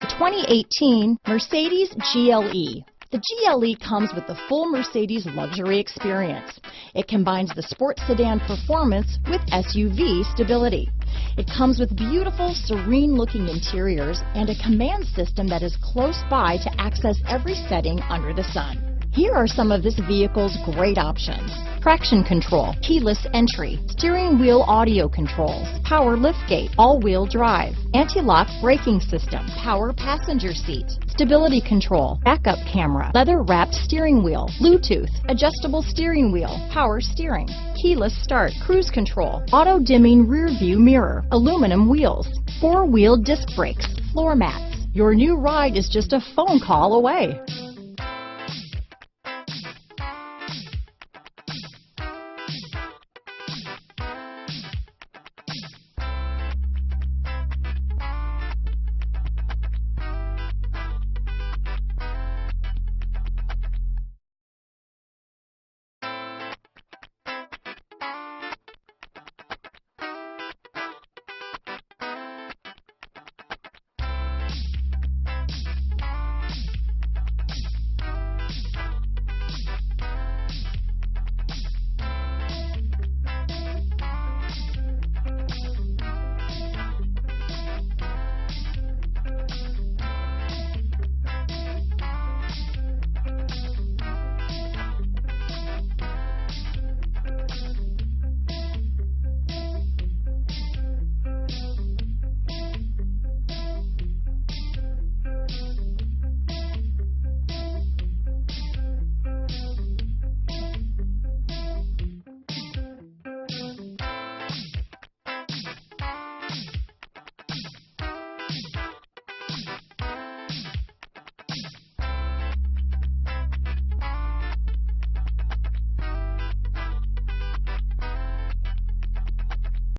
The 2018 Mercedes GLE. The GLE comes with the full Mercedes luxury experience. It combines the sports sedan performance with SUV stability. It comes with beautiful, serene-looking interiors and a command system that is close by to access every setting under the sun. Here are some of this vehicle's great options: traction control, keyless entry, steering wheel audio controls, power liftgate, all-wheel drive, anti-lock braking system, power passenger seat, stability control, backup camera, leather-wrapped steering wheel, Bluetooth, adjustable steering wheel, power steering, keyless start, cruise control, auto-dimming rear view mirror, aluminum wheels, four-wheel disc brakes, floor mats. Your new ride is just a phone call away.